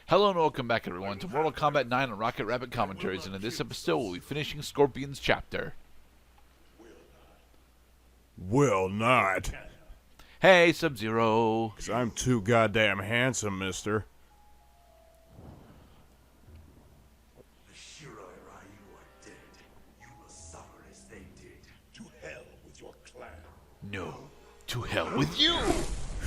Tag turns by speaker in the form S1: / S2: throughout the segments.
S1: Hello and welcome back, everyone, to Mortal Kombat 9 on Rocket Rabbit Commentaries, and in this episode we'll be finishing Scorpion's chapter.
S2: Will not.
S1: Hey, Sub-Zero.
S2: 'Cause I'm too goddamn handsome, mister.
S3: The Shirai Ryu are dead. You will suffer as they did. To hell with your clan.
S1: No, to hell with you!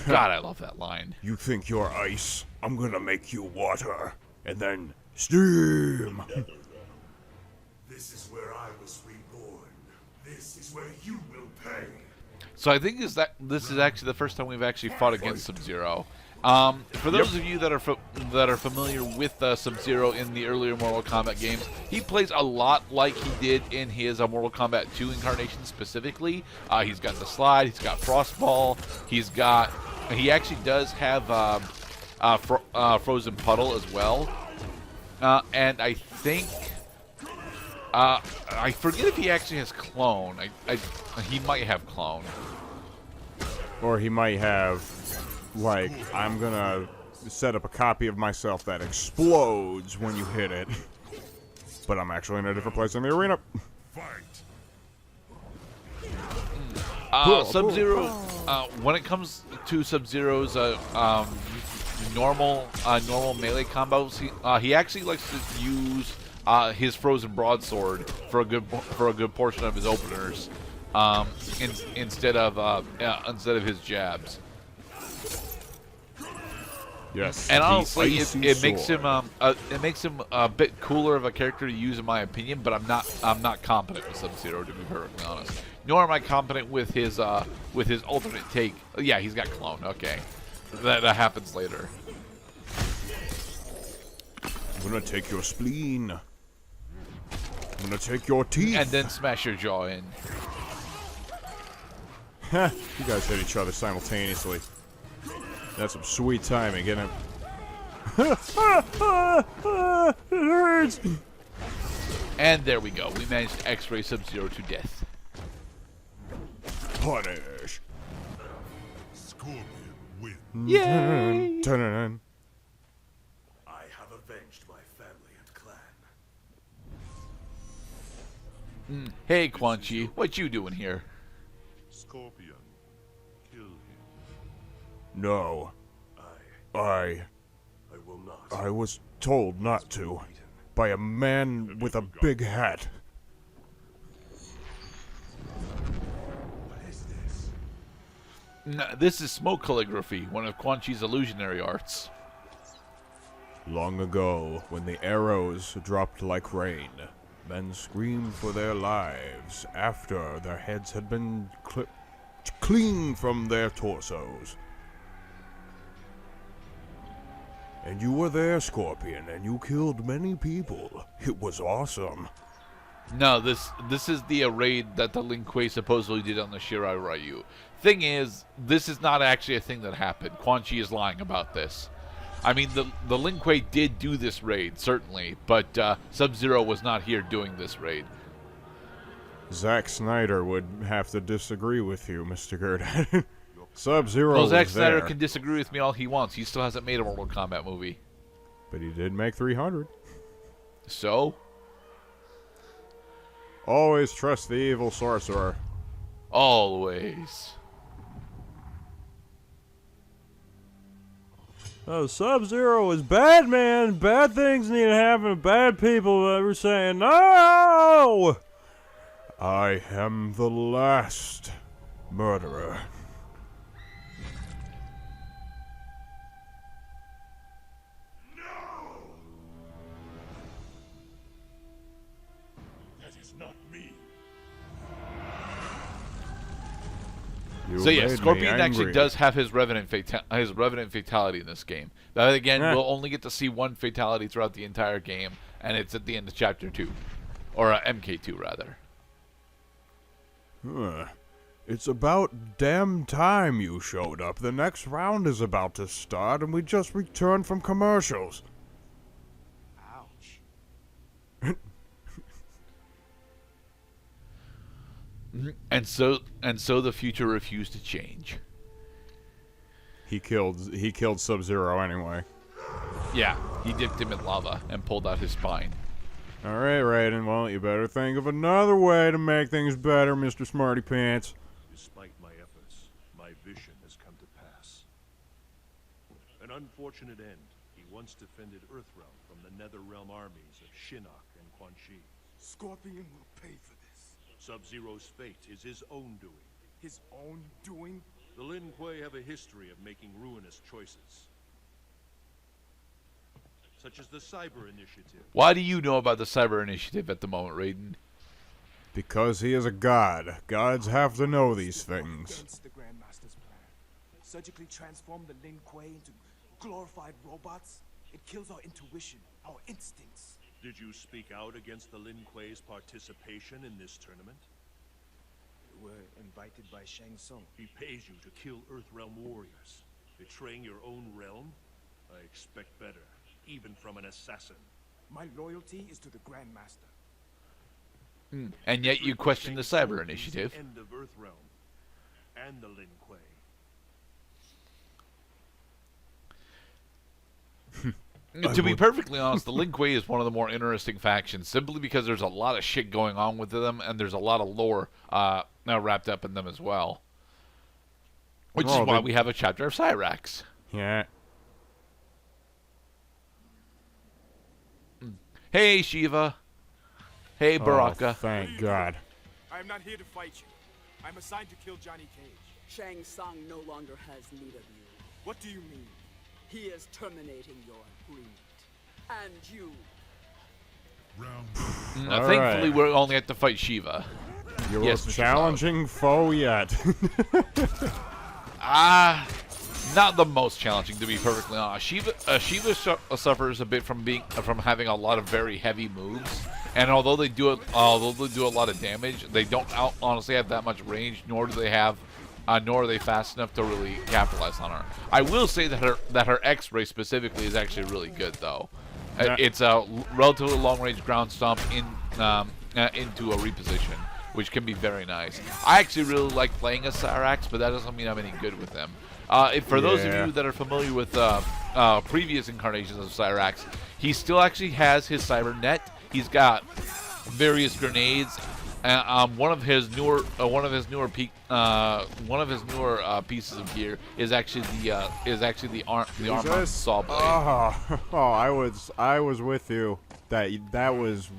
S1: God, I love that line.
S2: You think you're ice? I'm gonna make you water. And then steam.
S3: This is where I was reborn. This is where you will pay.
S1: So I think this is actually the first time we've actually fought against Sub-Zero. For those of you that are familiar with Sub-Zero in the earlier Mortal Kombat games, he plays a lot like he did in his Mortal Kombat 2 incarnation specifically. He's got the slide, he's got Frostball, he actually does have Frozen Puddle as well. And I think I forget if he actually has Clone. He might have Clone.
S2: Or he might have, like, I'm gonna set up a copy of myself that explodes when you hit it. But I'm actually in a different place in the arena.
S1: Sub-Zero, when it comes to Sub-Zero's normal melee combos, he actually likes to use his Frozen Broadsword for a good portion of his openers, instead of his jabs.
S2: Yes.
S1: And honestly, it makes him a bit cooler of a character to use, in my opinion. But I'm not competent with Sub-Zero, to be perfectly honest. Nor am I competent with his alternate take. Yeah, he's got Clone. Okay, that happens later.
S2: I'm gonna take your spleen. I'm gonna take your teeth.
S1: And then smash your jaw in.
S2: You guys hit each other simultaneously. That's some sweet timing, isn't it? It hurts.
S1: And there we go. We managed to X-ray Sub-Zero to death.
S2: Punish.
S3: Scorpion wins.
S1: Yay!
S2: Dun-dun-dun.
S3: I have avenged my family and clan.
S1: Hey, Quan Chi, what you doing here?
S3: Scorpion, kill him.
S2: No.
S3: I will not.
S2: I was told not to. By a man with a big hat.
S3: What is this?
S1: This is smoke calligraphy, one of Quan Chi's illusionary arts.
S2: Long ago, when the arrows dropped like rain, men screamed for their lives after their heads had been clipped clean from their torsos. And you were there, Scorpion, and you killed many people. It was awesome.
S1: No, this is the raid that the Lin Kuei supposedly did on the Shirai Ryu. Thing is, this is not actually a thing that happened. Quan Chi is lying about this. I mean, the Lin Kuei did do this raid, certainly, but Sub-Zero was not here doing this raid.
S2: Zack Snyder would have to disagree with you, Mr. Gerdat. Sub-Zero
S1: Well,
S2: was
S1: Zack Snyder
S2: there,
S1: can disagree with me all he wants. He still hasn't made a Mortal Kombat movie.
S2: but he did make 300.
S1: So?
S2: Always trust the evil sorcerer.
S1: Always.
S2: Oh, Sub-Zero is bad, man. Bad things need to happen. Bad people ever saying, no! I am the last murderer.
S3: That is not me.
S1: So yeah,
S2: made me
S1: Scorpion actually
S2: angry.
S1: does have his Revenant fatality in this game. But again, we'll only get to see one fatality throughout the entire game, and it's at the end of Chapter 2. Or MK2, rather.
S2: It's about damn time you showed up. The next round is about to start, and we just returned from commercials.
S3: Ouch.
S1: And so the future refused to change.
S2: He killed Sub-Zero anyway.
S1: Yeah, he dipped him in lava and pulled out his spine.
S2: All right, Raiden. Well, you better think of another way to make things better, Mr. Smarty Pants.
S3: Despite my efforts, my vision has come to pass. An unfortunate end. He once defended Earthrealm from the Netherrealm armies of Shinnok and Quan Chi.
S4: Scorpion will pay for this.
S3: Sub-Zero's fate is his own doing.
S4: His own doing?
S3: The Lin Kuei have a history of making ruinous choices. Such as the Cyber Initiative.
S1: Why do you know about the Cyber Initiative at the moment, Raiden?
S2: Because he is a god. Gods have to know these things.
S4: Against the Grandmaster's plan. Surgically transform the Lin Kuei into glorified robots. It kills our intuition, our instincts.
S3: Did you speak out against the Lin Kuei's participation in this tournament?
S4: We were invited by Shang Tsung.
S3: He pays you to kill Earthrealm warriors. Betraying your own realm? I expect better, even from an assassin.
S4: My loyalty is to the Grandmaster.
S1: And yet you question the Cyber Initiative.
S3: The end of Earthrealm and the Lin Kuei.
S1: To be perfectly honest, the Lin Kuei is one of the more interesting factions, simply because there's a lot of shit going on with them, and there's a lot of lore now wrapped up in them as well. Which is why we have a chapter of Cyrax.
S2: Yeah.
S1: Hey, Shiva. Hey, Baraka.
S2: Oh, thank God.
S4: I am not here to fight you. I'm assigned to kill Johnny Cage.
S5: Shang Tsung no longer has need of you.
S4: What do you mean?
S5: He is terminating your agreement. And you.
S2: All
S1: Thankfully,
S2: right.
S1: we only have to fight Shiva.
S2: Your
S1: Yes,
S2: most
S1: Mr.
S2: challenging foe yet.
S1: Not the most challenging, to be perfectly honest. Shiva suffers a bit from having a lot of very heavy moves, and although they do a lot of damage, they don't honestly have that much range, nor are they fast enough to really capitalize on her. I will say that her X-ray specifically is actually really good, though.
S2: Yeah.
S1: It's a relatively long-range ground stomp into a reposition, which can be very nice. I actually really like playing as Cyrax, but that doesn't mean I'm any good with him. For those of you that are familiar with previous incarnations of Cyrax, he still actually has his cybernet. He's got various grenades. One of his newer pieces of gear is actually the arm saw blade.
S2: I was with you. That was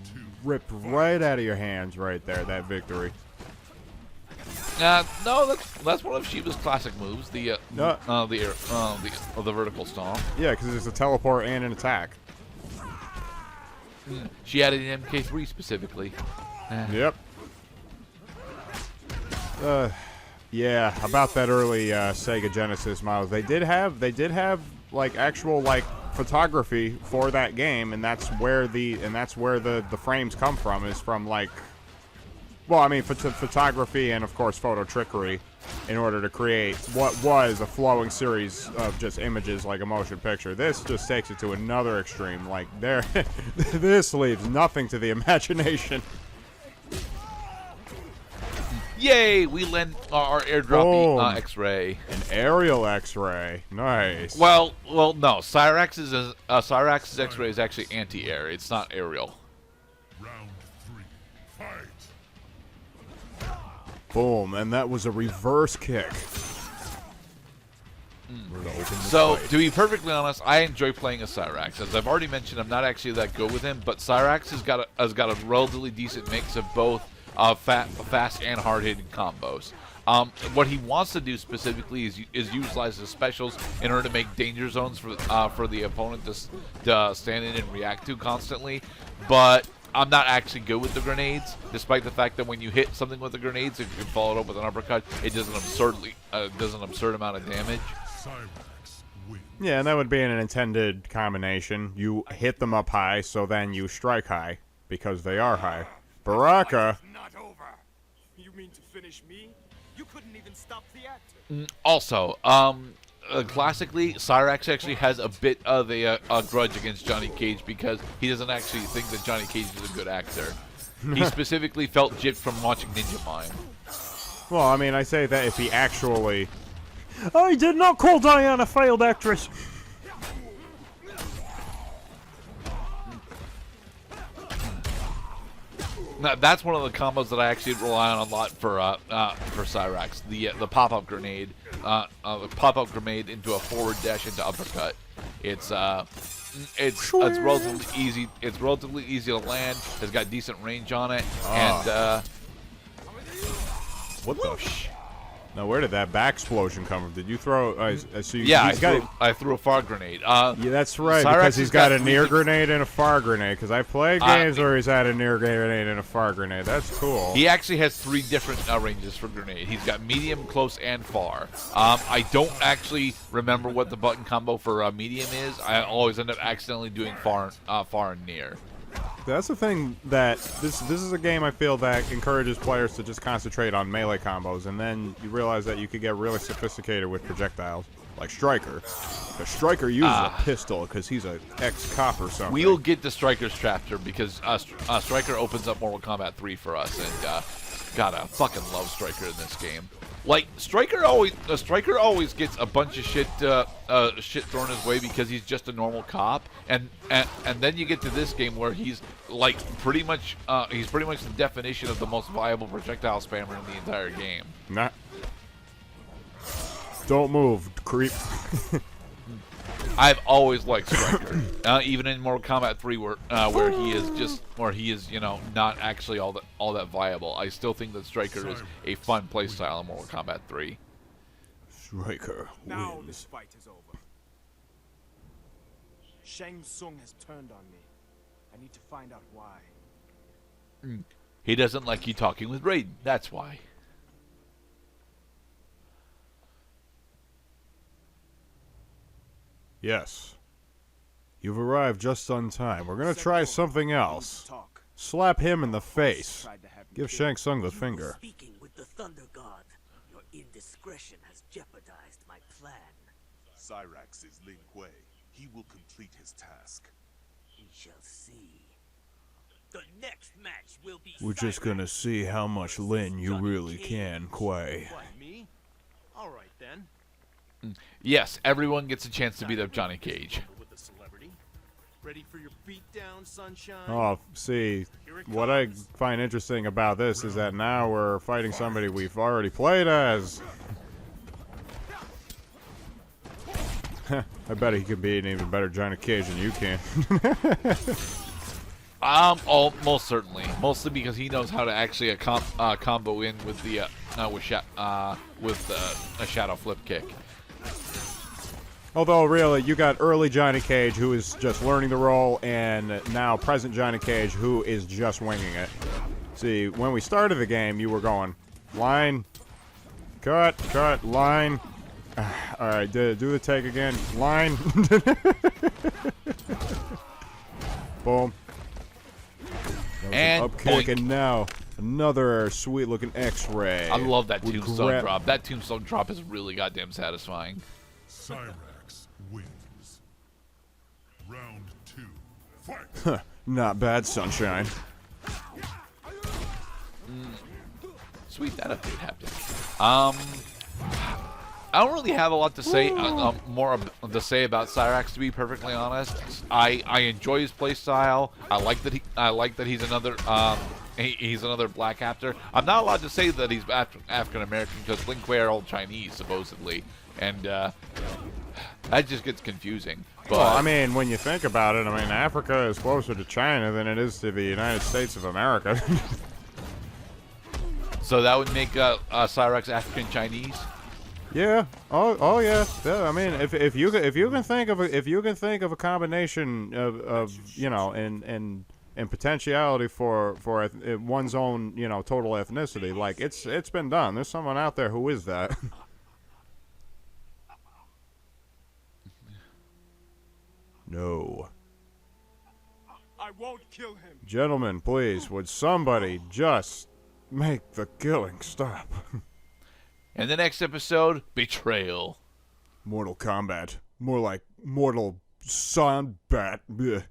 S2: ripped right out of your hands right there. That victory.
S1: No, that's one of Shiva's classic moves. The vertical stomp.
S2: Yeah, because it's a teleport and an attack.
S1: She added an MK3 specifically.
S2: Yep. Yeah, about that early Sega Genesis models, they did have like actual like photography for that game, and that's where the frames come from. Is from like, well, I mean, photography and of course photo trickery, in order to create what was a flowing series of just images like a motion picture. This just takes it to another extreme. Like this leaves nothing to the imagination.
S1: Yay! We lend our airdrop X-ray.
S2: An aerial X-ray. Nice.
S1: Well, no. Cyrax's X-ray is actually anti-air. It's not aerial.
S3: Round 3, fight!
S2: Boom, and that was a reverse kick.
S1: So, to be perfectly honest, I enjoy playing as Cyrax. As I've already mentioned, I'm not actually that good with him, but Cyrax has got a relatively decent mix of both fast and hard-hitting combos. What he wants to do specifically is utilize his specials in order to make danger zones for the opponent to stand in and react to constantly. But I'm not actually good with the grenades, despite the fact that when you hit something with the grenades, if you can follow it up with an uppercut, it does an absurd amount of damage.
S2: Yeah, and that would be an intended combination. You hit them up high, so then you strike high, because they are high. Baraka.
S4: Not over. You mean to finish me? You couldn't even stop the actor.
S1: Also, classically, Cyrax actually has a bit of a grudge against Johnny Cage because he doesn't actually think that Johnny Cage is a good actor. He specifically felt gypped from watching Ninja Mime.
S2: Well, I mean, I say that if he actually... I did not call Diana a failed actress.
S1: that's one of the combos that I actually rely on a lot for Cyrax. The pop-up grenade, the pop-up grenade into a forward dash into uppercut. It's relatively easy. It's relatively easy to land. It's got decent range on it, and
S2: what the? Now, where did that back explosion come from? Did you throw?
S1: I threw a far grenade.
S2: Yeah, that's right.
S1: Cyrax
S2: because he's got a near
S1: three
S2: grenade and a far grenade. Because I've played games where he's had a near grenade and a far grenade. That's cool.
S1: He actually has 3 different ranges for grenade. He's got medium, close, and far. I don't actually remember what the button combo for medium is. I always end up accidentally doing far and near.
S2: That's the thing that this is a game I feel that encourages players to just concentrate on melee combos, and then you realize that you could get really sophisticated with projectiles, like Striker. Because Striker uses a pistol because he's an ex-cop or something.
S1: We'll get to Striker's chapter because Striker opens up Mortal Kombat 3 for us, and God, I fucking love Striker in this game. Like Striker always gets a bunch of shit thrown his way because he's just a normal cop, and then you get to this game where he's like pretty much the definition of the most viable projectile spammer in the entire game.
S2: Nah. Don't move, creep.
S1: I've always liked Striker, even in Mortal Kombat 3, where he is not actually all that viable. I still think that Striker is a fun playstyle in Mortal Kombat 3.
S2: Striker
S4: Now
S2: wins.
S4: this fight is over. Shang Tsung has turned on me. I need to find out why.
S1: He doesn't like you talking with Raiden. That's why.
S2: Yes. You've arrived just on time. We're gonna try something else. Slap him in the face. Give Shang Tsung the finger.
S5: Speaking with the Thunder God, your indiscretion has jeopardized my plan.
S3: Cyrax is Lin Kuei. He will complete his task.
S5: We shall see. The next match will be.
S2: We're just gonna see how much Lin you really can, Kuei.
S3: What, me? All right then.
S1: Yes, everyone gets a chance to beat up Johnny Cage.
S3: With the celebrity. Ready for your beatdown, sunshine?
S2: Oh, see, what I find interesting about this is that now we're fighting somebody we've already played as. I bet he could be an even better Johnny Cage than you can.
S1: Most certainly. Mostly because he knows how to actually combo in with the a shadow flip kick.
S2: Although, really, you got early Johnny Cage, who is just learning the role, and now present Johnny Cage, who is just winging it. See, when we started the game, you were going, line, cut, line. All right, do the take again. Line. Boom.
S1: And
S2: up kick,
S1: boink.
S2: and now another sweet-looking X-ray.
S1: I love that
S2: Would
S1: tombstone drop. That tombstone drop is really goddamn satisfying.
S6: Cyrax wins. Round 2. Fight!
S2: Not bad, sunshine.
S1: Sweet, that update happened. I don't really have a lot to say, more to say about Cyrax, to be perfectly honest. I enjoy his playstyle. I like that he's another he's another black actor. I'm not allowed to say that he's African American because Lin Kuei are all Chinese supposedly, and that just gets confusing. But
S2: Well, I mean, when you think about it, I mean, Africa is closer to China than it is to the United States of America.
S1: so that would make Cyrax African Chinese.
S2: Yeah. Oh yeah. Yeah. I mean, if you can think of a combination of and potentiality for one's own total ethnicity, like it's been done. There's someone out there who is that. No.
S4: I won't kill him.
S2: Gentlemen, please, would somebody just make the killing stop?
S1: In the next episode, Betrayal.
S2: Mortal Kombat. More like Mortal Sunbat. Blech.